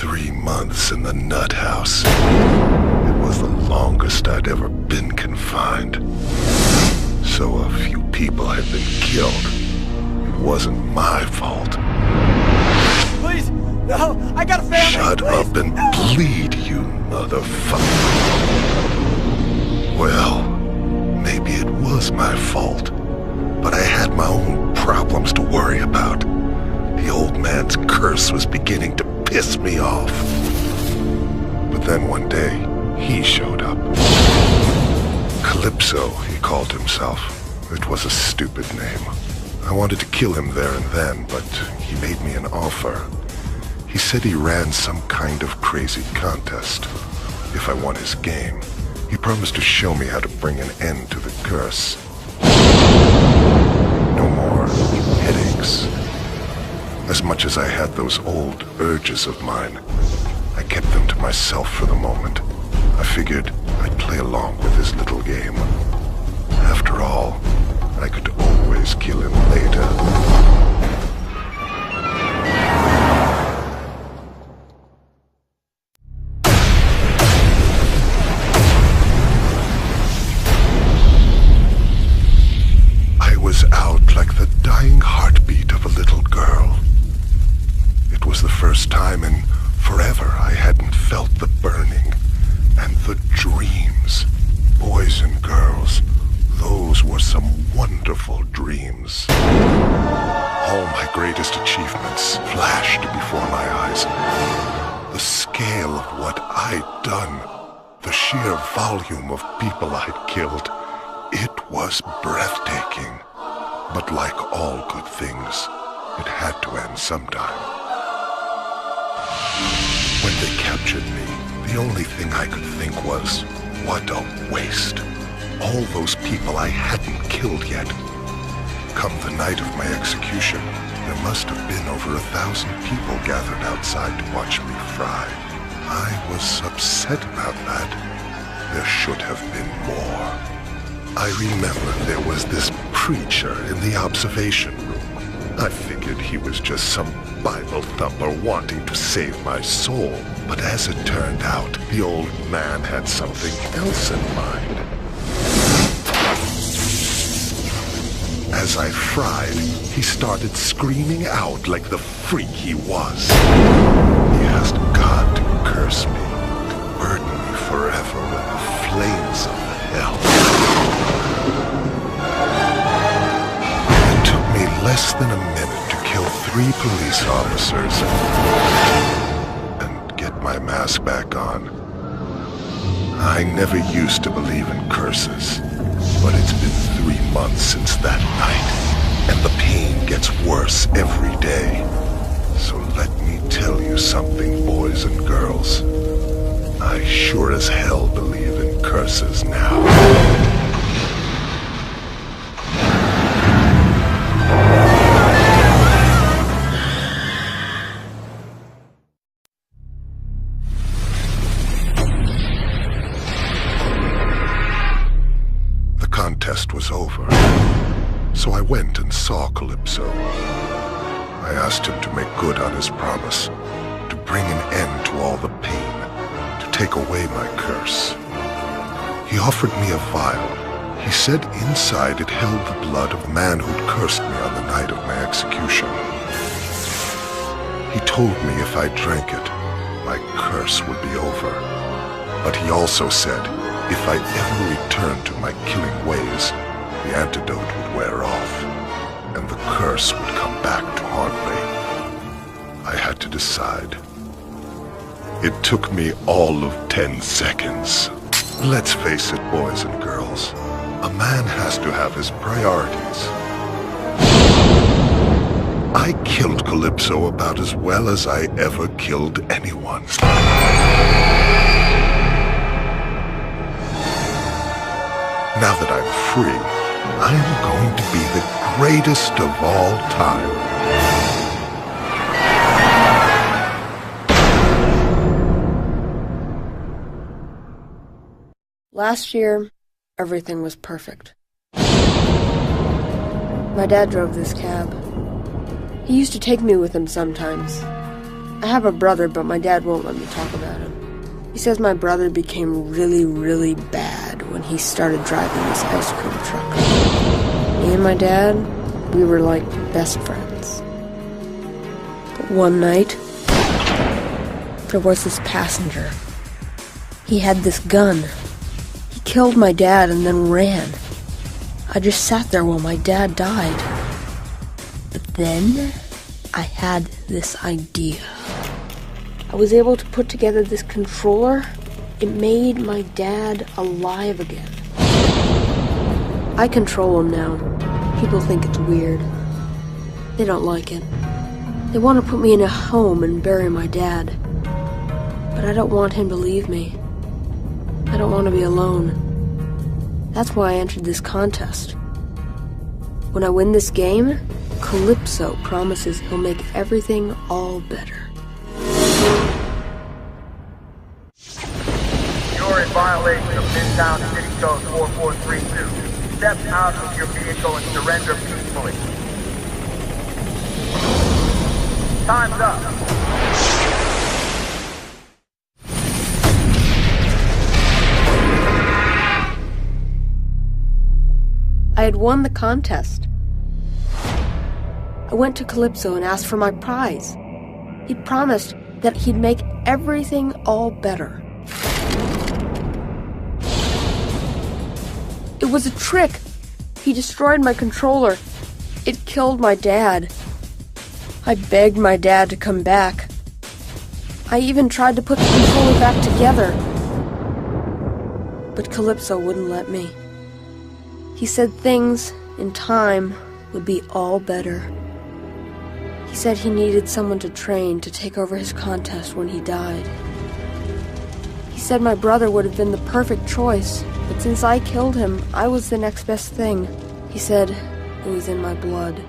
3 months in the nut house. It was the longest I'd ever been confined. So a few people had been killed. It wasn't my fault. Please, no, I got a family. Shut up and bleed, you motherfucker. Well, maybe it was my fault, but I had my own problems to worry about. The old man's curse was beginning to piss me off. But then one day, he showed up. Calypso, he called himself. It was a stupid name. I wanted to kill him there and then, but he made me an offer. He said he ran some kind of crazy contest. If I won his game, he promised to show me how to bring an end to the curse. No more headaches. As much as I had those old urges of mine, I kept them to myself for the moment. I figured I'd play along with his little game. After all, I could always kill him later. I was out like the dying heartbeat of a little girl. It was the first time in forever I hadn't felt the burning and the dreams. Boys and girls, those were some wonderful dreams. All my greatest achievements flashed before my eyes. The scale of what I'd done, the sheer volume of people I'd killed, it was breathtaking. But like all good things, it had to end sometime. When they captured me, the only thing I could think was, what a waste. All those people I hadn't killed yet. Come the night of my execution, there must have been over 1,000 people gathered outside to watch me fry. I was upset about that. There should have been more. I remember there was this preacher in the observation room. I figured he was just some Bible thumper wanting to save my soul. But as it turned out, the old man had something else in mind. As I fried, he started screaming out like the freak he was. He asked God to curse me, to burden me forever with the flames of hell. It took me less than a minute to kill 3 police officers and get my mask back on. I never used to believe in curses, but it's been 3 months since that night, and the pain gets worse every day. So let me tell you something, boys and girls. I sure as hell believe in curses now. The contest was over, so I went and saw Calypso. I asked him to make good on his promise, to bring an end to all the pain, to take away my curse. He offered me a vial. He said inside it held the blood of the man who'd cursed me on the night of my execution. He told me if I drank it, my curse would be over. But he also said if I ever returned to my killing ways, the antidote would wear off, and the curse would come back to haunt me. I had to decide. It took me all of 10 seconds. Let's face it, boys and girls. A man has to have his priorities. I killed Calypso about as well as I ever killed anyone. Now that I'm free, I am going to be the greatest of all time. Last year, everything was perfect. My dad drove this cab. He used to take me with him sometimes. I have a brother, but my dad won't let me talk about him. He says my brother became really, really bad when he started driving this ice cream truck. Me and my dad, we were like best friends. But one night, there was this passenger. He had this gun. He killed my dad and then ran. I just sat there while my dad died. But then, I had this idea. I was able to put together this controller. It made my dad alive again. I control him now. People think it's weird. They don't like it. They want to put me in a home and bury my dad. But I don't want him to leave me. I don't want to be alone. That's why I entered this contest. When I win this game, Calypso promises he'll make everything all better. You're in violation of Midtown City Code 4432. Step out of your vehicle and surrender peacefully. Time's up. I had won the contest. I went to Calypso and asked for my prize. He'd promised that he'd make everything all better. It was a trick. He destroyed my controller. It killed my dad. I begged my dad to come back. I even tried to put the controller back together. But Calypso wouldn't let me. He said things, in time, would be all better. He said he needed someone to train to take over his contest when he died. He said my brother would have been the perfect choice, but since I killed him, I was the next best thing. He said it was in my blood.